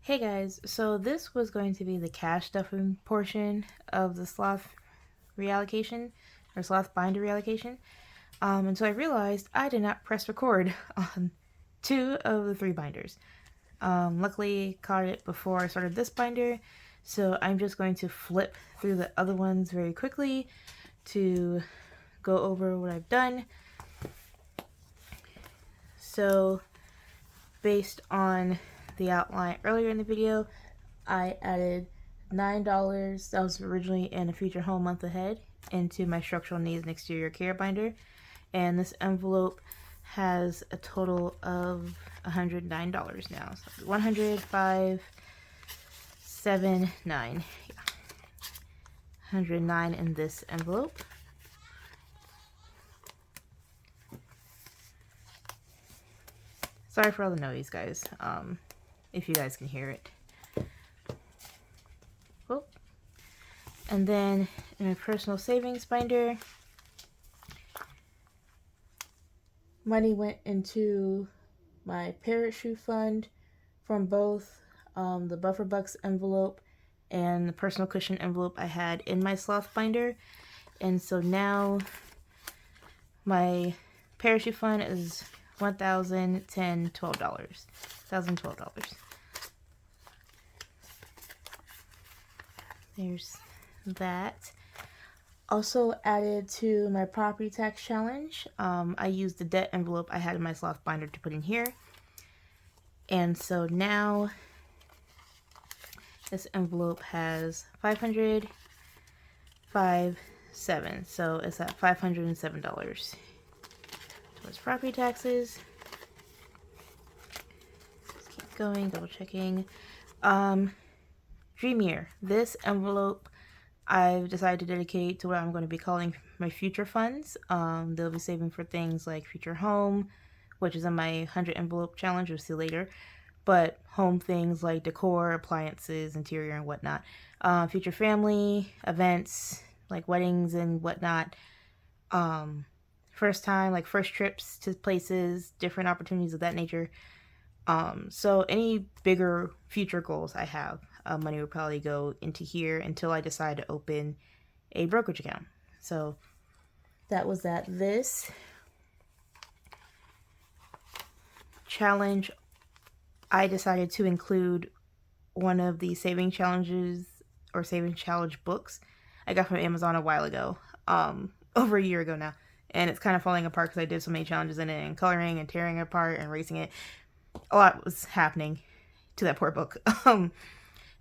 Hey guys, so this was going to be the cash stuffing portion of the Sloth reallocation, or Sloth binder reallocation. And so I realized I did not press record on 2 of the 3 binders. Luckily, caught it before I started this binder, so I'm just going to flip through the other ones very quickly to go over what I've done. So, based on the outline earlier in the video, I added $9 that was originally in a future home month ahead into my structural needs and exterior care binder, and this envelope has a total of $109 now. So 105.79. Yeah. 109 in this envelope. Sorry for all the noise, guys. If you guys can hear it. Oh. And then in my personal savings binder, money went into my parachute fund from both the Buffer Bucks envelope and the personal cushion envelope I had in my Sloth binder. And so now my parachute fund is $1,012. There's that. Also added to my property tax challenge, I used the debt envelope I had in my Sloth binder to put in here. And so now this envelope has 505.7, so it's at $507 towards property taxes. Let's keep going, double checking. Dream year. This envelope I've decided to dedicate to what I'm going to be calling my future funds. They'll be saving for things like future home, which is in my 100 envelope challenge, we'll see later. But home things like decor, appliances, interior, and whatnot. Future family, events, like weddings and whatnot. First time, like first trips to places, different opportunities of that nature. So any bigger future goals I have, money will probably go into here until I decide to open a brokerage account. So that was that. This challenge, I decided to include one of the saving challenges or saving challenge books I got from Amazon a while ago, over a year ago now. And it's kind of falling apart because I did so many challenges in it and coloring and tearing it apart and erasing it. A lot was happening to that poor book.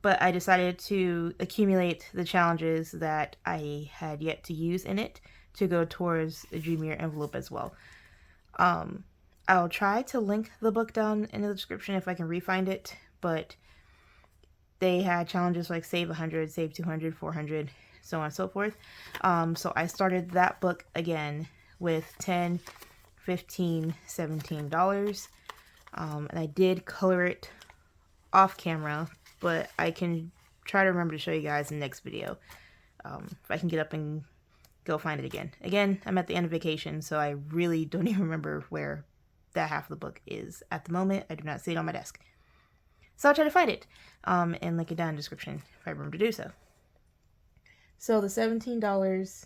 But I decided to accumulate the challenges that I had yet to use in it to go towards the Dream Year envelope as well. I'll try to link the book down in the description if I can re-find it, but they had challenges like save 100, save 200, 400, so on and so forth. So I started that book again with $10, $15, $17. And I did color it off camera, but I can try to remember to show you guys in the next video. If I can get up and go find it again. Again, I'm at the end of vacation, so I really don't even remember where that half of the book is at the moment. I do not see it on my desk. So I'll try to find it and link it down in the description if I remember to do so. So the $17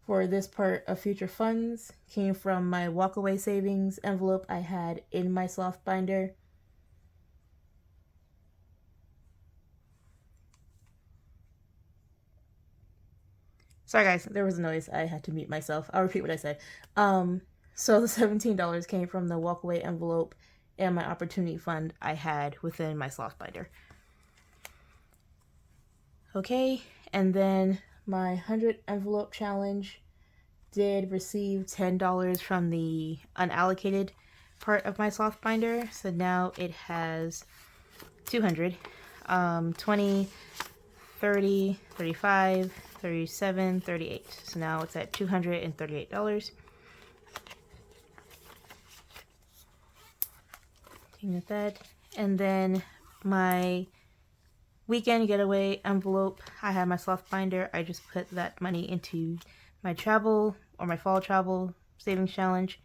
for this part of future funds came from my walkaway savings envelope I had in my Sloth binder. Sorry guys, there was a noise. I had to mute myself. I'll repeat what I said. So the $17 came from the walkaway envelope and my opportunity fund I had within my Sloth binder. Okay, and then my 100 envelope challenge did receive $10 from the unallocated part of my Sloth binder. So now it has 200, 20, 30, 35, 37, 38. So now it's at $238. Looking at that. And then my weekend getaway envelope, I had my Sloth binder. I just put that money into my travel or my fall travel savings challenge,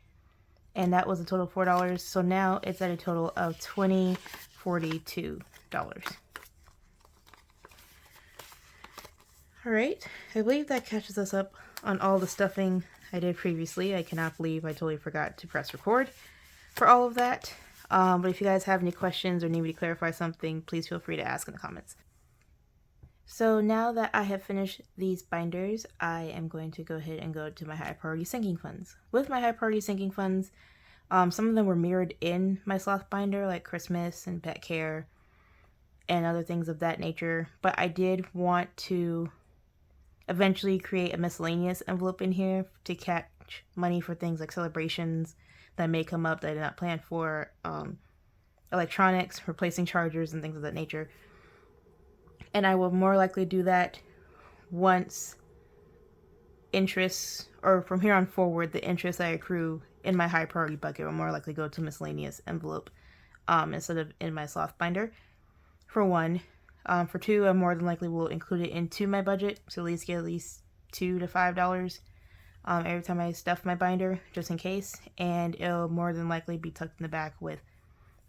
and that was a total of $4. So now it's at a total of $20.42. Alright, I believe that catches us up on all the stuffing I did previously. I cannot believe I totally forgot to press record for all of that. But if you guys have any questions or need me to clarify something, please feel free to ask in the comments. So now that I have finished these binders, I am going to go ahead and go to my high priority sinking funds. With my high priority sinking funds, some of them were mirrored in my Sloth binder, like Christmas and pet care and other things of that nature. But I did want to eventually create a miscellaneous envelope in here to catch money for things like celebrations that may come up that I did not plan for, electronics, replacing chargers, and things of that nature. And I will more likely do that once interest, or from here on forward, the interest I accrue in my high priority bucket will more likely go to miscellaneous envelope instead of in my Sloth binder, for one. For two, I more than likely will include it into my budget, so at least get at least $2 to $5 every time I stuff my binder, just in case. And it'll more than likely be tucked in the back with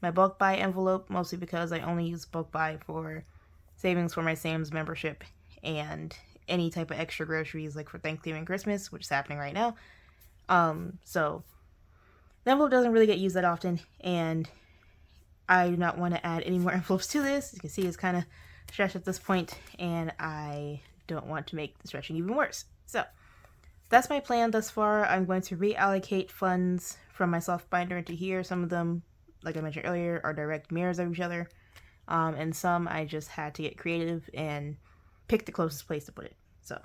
my bulk buy envelope, mostly because I only use bulk buy for savings for my Sam's membership and any type of extra groceries, like for Thanksgiving and Christmas, which is happening right now. So the envelope doesn't really get used that often, and I do not want to add any more envelopes to this. As you can see, it's kind of stretched at this point, and I don't want to make the stretching even worse. So that's my plan thus far. I'm going to reallocate funds from my Sloth binder into here. Some of them, like I mentioned earlier, are direct mirrors of each other. And some I just had to get creative and pick the closest place to put it. So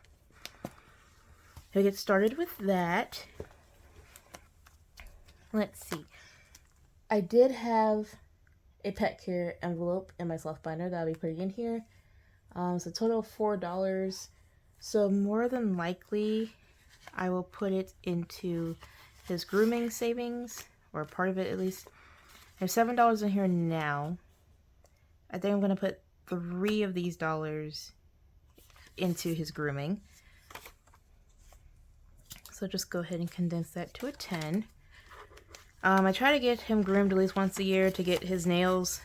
to get started with that, let's see. I did have a pet care envelope in my Sloth binder that I'll be putting in here. So total of $4. So more than likely, I will put it into his grooming savings, or part of it at least. There's $7 in here now. I think I'm going to put $3 of these dollars into his grooming. So just go ahead and condense that to a 10. I try to get him groomed at least once a year to get his nails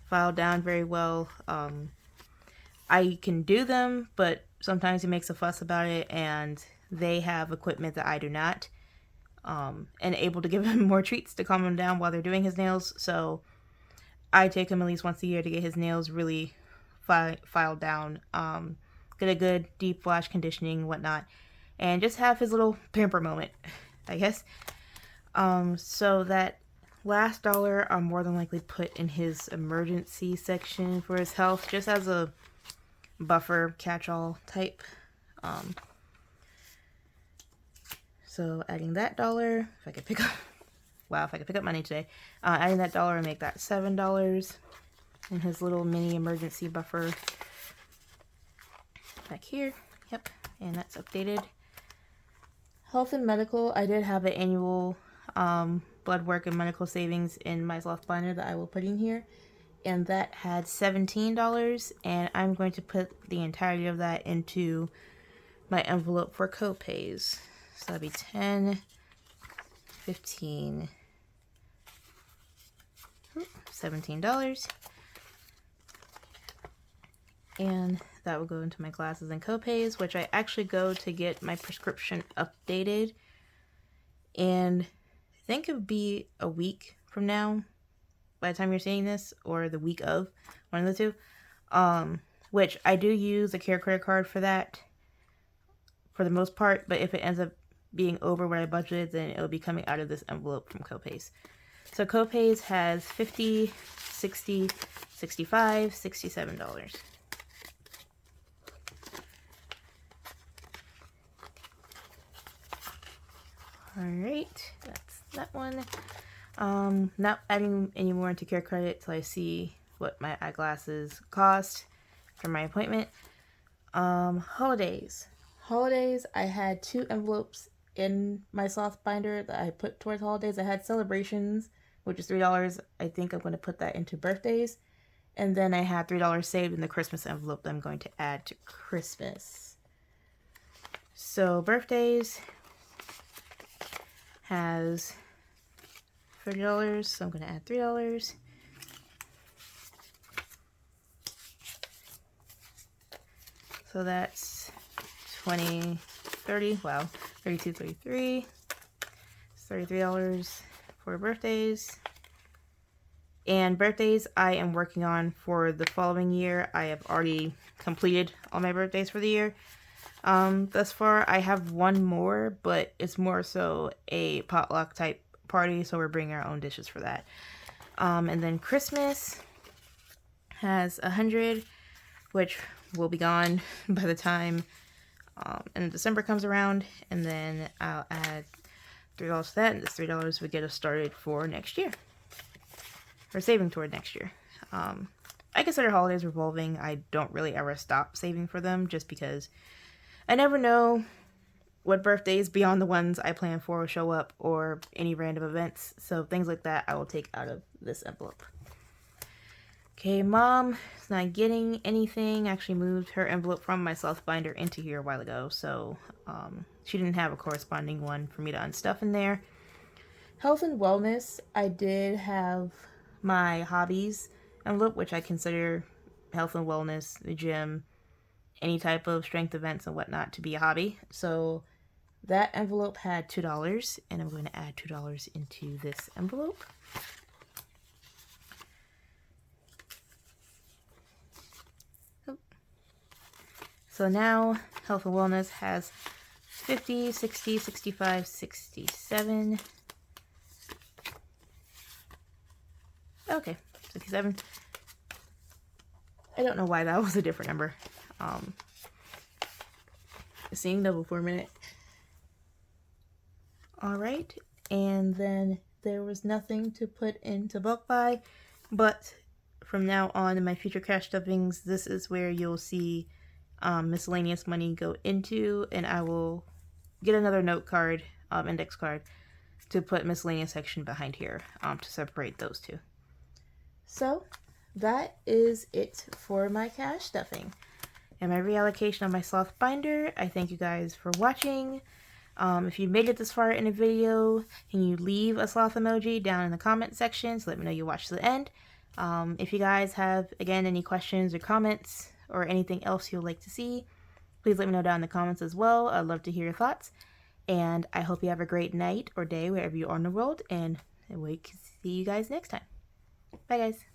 filed down very well. I can do them, but sometimes he makes a fuss about it, and they have equipment that I do not. And able to give him more treats to calm him down while they're doing his nails. So I take him at least once a year to get his nails really filed down, get a good deep wash, conditioning, whatnot, and just have his little pamper moment, I guess. So that last dollar I'll more than likely put in his emergency section for his health, just as a buffer catch-all type. So adding that dollar, if I could pick up, wow, if I could pick up money today, adding that dollar and make that $7 in his little mini emergency buffer back here. Yep, and that's updated. Health and medical, I did have an annual blood work and medical savings in my Sloth binder that I will put in here, and that had $17, and I'm going to put the entirety of that into my envelope for co-pays. So that'd be 10, 15, $17. And that will go into my glasses and co-pays, which I actually go to get my prescription updated. And I think it would be a week from now by the time you're seeing this, or the week of, one of the two. Which I do use a Care credit card for that, for the most part, but if it ends up being over what I budgeted, then it'll be coming out of this envelope from copays. So copays has $50, $60, $65, $67. Alright, that's that one. Not adding any more into Care credit till I see what my eyeglasses cost for my appointment. Holidays. Holidays, I had 2 envelopes in my Sloth binder that I put towards holidays. I had celebrations, which is $3. I think I'm going to put that into birthdays. And then I had $3 saved in the Christmas envelope that I'm going to add to Christmas. So birthdays has $30, so I'm going to add $3. So that's 20, 30, wow, 32, 33, $33 for birthdays. And birthdays I am working on for the following year. I have already completed all my birthdays for the year. Thus far, I have one more, but it's more so a potluck type party, so we're bringing our own dishes for that. And then Christmas has 100, which will be gone by the time and December comes around, and then I'll add $3 to that, and this $3 would get us started for next year. Or saving toward next year. I consider holidays revolving. I don't really ever stop saving for them just because I never know what birthdays beyond the ones I plan for will show up or any random events. So things like that I will take out of this envelope. Okay, Mom is not getting anything. Actually moved her envelope from my Sloth binder into here a while ago. So she didn't have a corresponding one for me to unstuff in there. Health and wellness, I did have my hobbies envelope, which I consider health and wellness, the gym, any type of strength events and whatnot to be a hobby. So that envelope had $2, and I'm going to add $2 into this envelope. So now health and wellness has 50, 60, 65, 67. Okay, 67. I don't know why that was a different number. Seeing double for a minute. Alright, and then there was nothing to put into bulk buy, but from now on in my future cash stuffings, this is where you'll see miscellaneous money go into, and I will get another note card, index card, to put miscellaneous section behind here to separate those two. So that is it for my cash stuffing and my reallocation of my Sloth binder. I thank you guys for watching. If you made it this far in a video, can you leave a sloth emoji down in the comment section to let me know you watched to the end. If you guys have, again, any questions or comments or anything else you'd like to see, please let me know down in the comments as well. I'd love to hear your thoughts. And I hope you have a great night or day wherever you are in the world, and we can see you guys next time. Bye, guys.